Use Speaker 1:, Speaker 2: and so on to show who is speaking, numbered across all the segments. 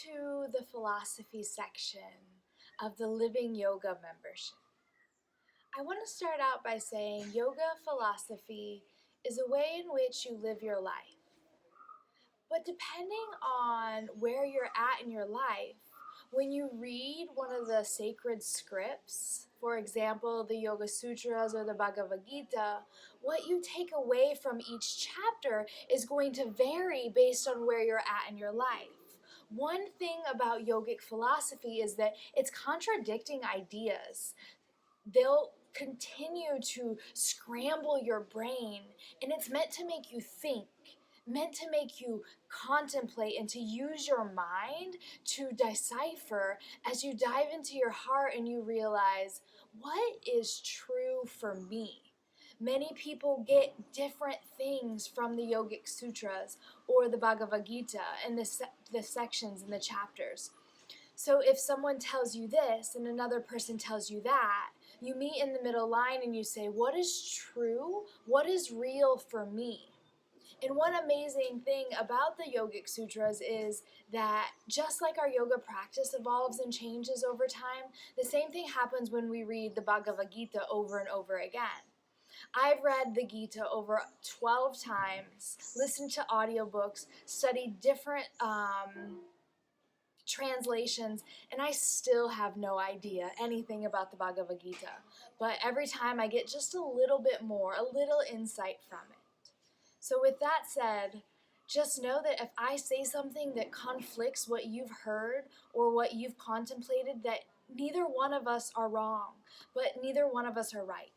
Speaker 1: to the philosophy section of the Living Yoga membership. I want to start out by saying yoga philosophy is a way in which you live your life. But depending on where you're at in your life, when you read one of the sacred scripts, for example, the Yoga Sutras or the Bhagavad Gita, what you take away from each chapter is going to vary based on where you're at in your life. One thing about yogic philosophy is that it's contradicting ideas. They'll continue to scramble your brain, and it's meant to make you think, meant to make you contemplate and to use your mind to decipher as you dive into your heart and you realize, what is true for me? Many people get different things from the Yogic Sutras or the Bhagavad Gita and the sections and the chapters. So if someone tells you this and another person tells you that, you meet in the middle line and you say, what is true? What is real for me? And one amazing thing about the Yogic Sutras is that just like our yoga practice evolves and changes over time, the same thing happens when we read the Bhagavad Gita over and over again. I've read the Gita over 12 times, listened to audiobooks, studied different translations, and I still have no idea anything about the Bhagavad Gita. But every time I get just a little bit more, a little insight from it. So with that said, just know that if I say something that conflicts what you've heard or what you've contemplated, that neither one of us are wrong, but neither one of us are right.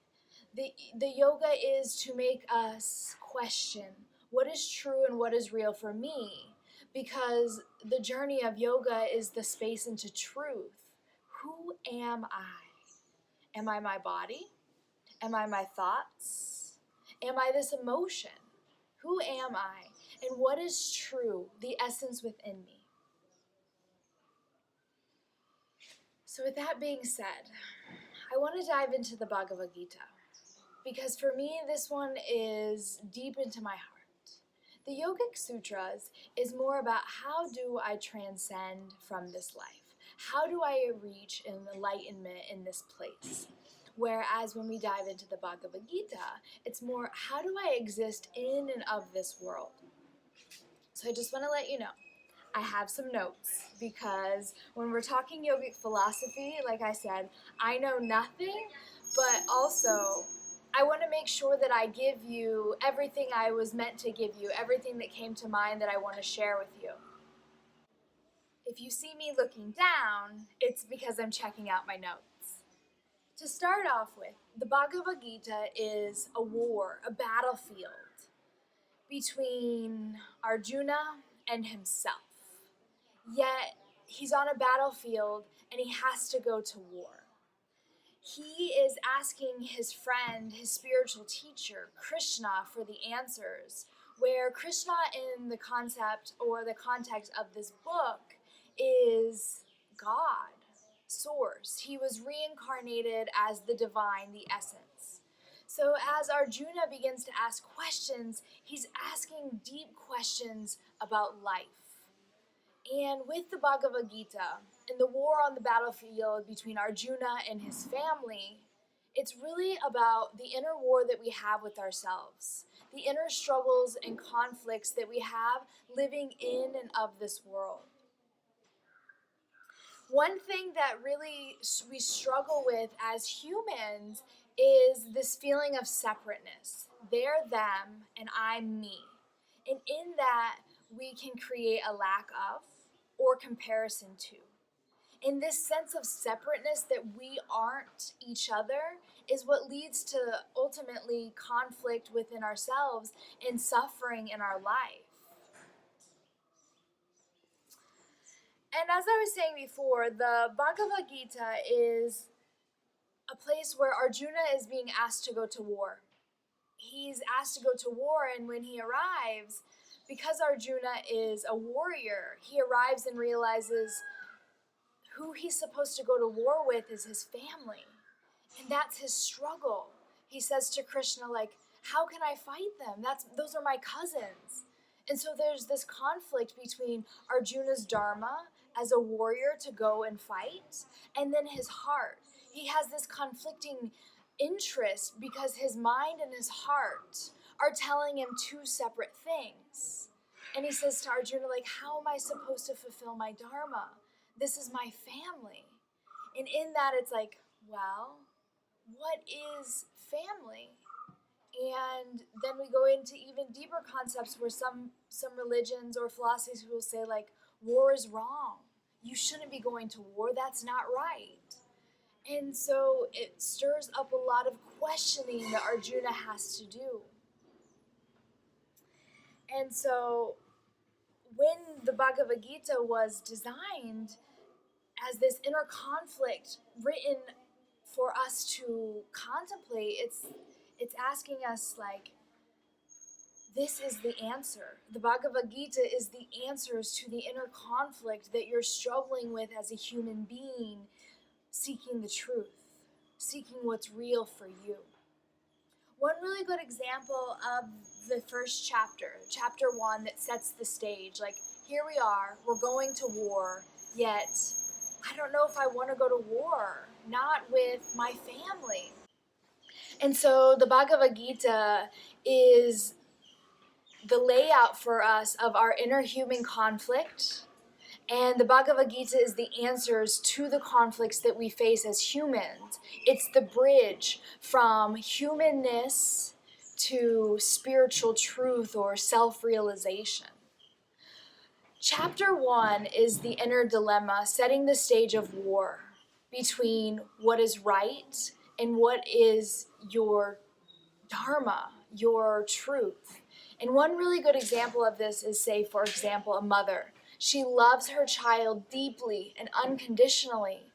Speaker 1: The yoga is to make us question what is true and what is real for me, because the journey of yoga is the space into truth. Who am I? Am I my body? Am I my thoughts? Am I this emotion? Who am I? And what is true, the essence within me? So with that being said, I want to dive into the Bhagavad Gita, because for me, this one is deep into my heart. The Yogic Sutras is more about how do I transcend from this life? How do I reach enlightenment in this place? Whereas when we dive into the Bhagavad Gita, it's more, how do I exist in and of this world? So I just want to let you know, I have some notes, because when we're talking yogic philosophy, like I said, I know nothing, but also I want to make sure that I give you everything I was meant to give you, everything that came to mind that I want to share with you. If you see me looking down, it's because I'm checking out my notes. To start off with, the Bhagavad Gita is a war, a battlefield between Arjuna and himself. Yet, he's on a battlefield and he has to go to war. He is asking his friend, his spiritual teacher, Krishna, for the answers, where Krishna in the concept or the context of this book is God. Source. He was reincarnated as the divine, the essence. So as Arjuna begins to ask questions, he's asking deep questions about life. And with the Bhagavad Gita and the war on the battlefield between Arjuna and his family, it's really about the inner war that we have with ourselves, the inner struggles and conflicts that we have living in and of this world. One thing that really we struggle with as humans is this feeling of separateness. They're them and I'm me. And in that, we can create a lack of or comparison to. And this sense of separateness that we aren't each other is what leads to ultimately conflict within ourselves and suffering in our life. And as I was saying before, the Bhagavad Gita is a place where Arjuna is being asked to go to war. He's asked to go to war, and when he arrives, because Arjuna is a warrior, he arrives and realizes who he's supposed to go to war with is his family. And that's his struggle. He says to Krishna, like, how can I fight them? Those are my cousins. And so there's this conflict between Arjuna's dharma as a warrior to go and fight, and then his heart. He has this conflicting interest because his mind and his heart are telling him two separate things. And he says to Arjuna, like, how am I supposed to fulfill my dharma? This is my family. And in that, it's like, well, what is family? And then we go into even deeper concepts where some religions or philosophies will say, like, war is wrong. You shouldn't be going to war. That's not right. And so it stirs up a lot of questioning that Arjuna has to do. And so when the Bhagavad Gita was designed as this inner conflict written for us to contemplate, it's asking us, like, this is the answer. The Bhagavad Gita is the answers to the inner conflict that you're struggling with as a human being, seeking the truth, seeking what's real for you. One really good example of the first chapter, chapter 1, that sets the stage. Like, here we are, we're going to war, yet I don't know if I want to go to war, not with my family. And so the Bhagavad Gita is the layout for us of our inner human conflict, and the Bhagavad Gita is the answers to the conflicts that we face as humans. It's the bridge from humanness to spiritual truth or self-realization. Chapter 1 is the inner dilemma, setting the stage of war between what is right and what is your dharma, your truth. And one really good example of this is, say, for example, a mother. She loves her child deeply and unconditionally,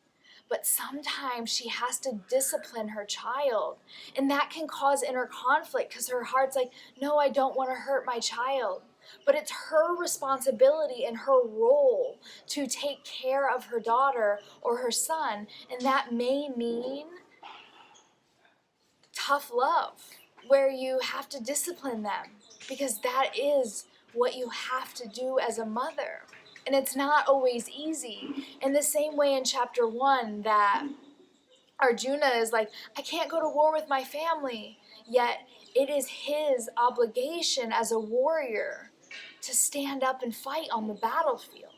Speaker 1: but sometimes she has to discipline her child. And that can cause inner conflict because her heart's like, no, I don't want to hurt my child. But it's her responsibility and her role to take care of her daughter or her son. And that may mean tough love, where you have to discipline them, because that is what you have to do as a mother. And it's not always easy. In the same way in chapter 1 that Arjuna is like, I can't go to war with my family, yet it is his obligation as a warrior to stand up and fight on the battlefield.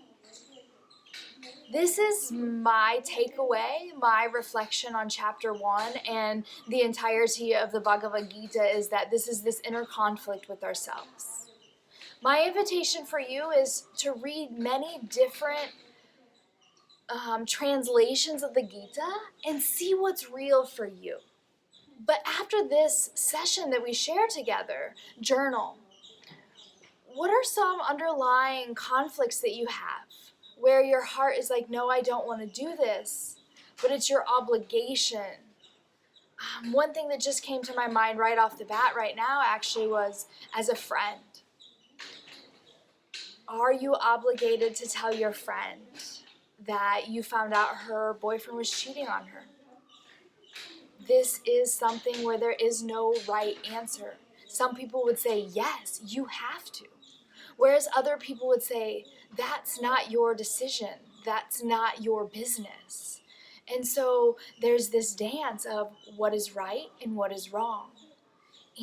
Speaker 1: This is my takeaway, my reflection on chapter 1 and the entirety of the Bhagavad Gita, is that this is this inner conflict with ourselves. My invitation for you is to read many different translations of the Gita and see what's real for you. But after this session that we share together, journal. What are some underlying conflicts that you have, where your heart is like, no, I don't want to do this, but it's your obligation? One thing that just came to my mind right off the bat right now actually was, as a friend, are you obligated to tell your friend that you found out her boyfriend was cheating on her? This is something where there is no right answer. Some people would say, yes, you have to. Whereas other people would say, that's not your decision. That's not your business. And so there's this dance of what is right and what is wrong.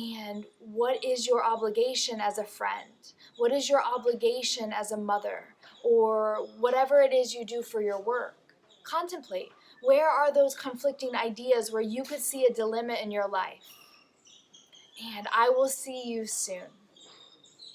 Speaker 1: And what is your obligation as a friend? What is your obligation as a mother? Or whatever it is you do for your work. Contemplate. Where are those conflicting ideas where you could see a dilemma in your life? And I will see you soon.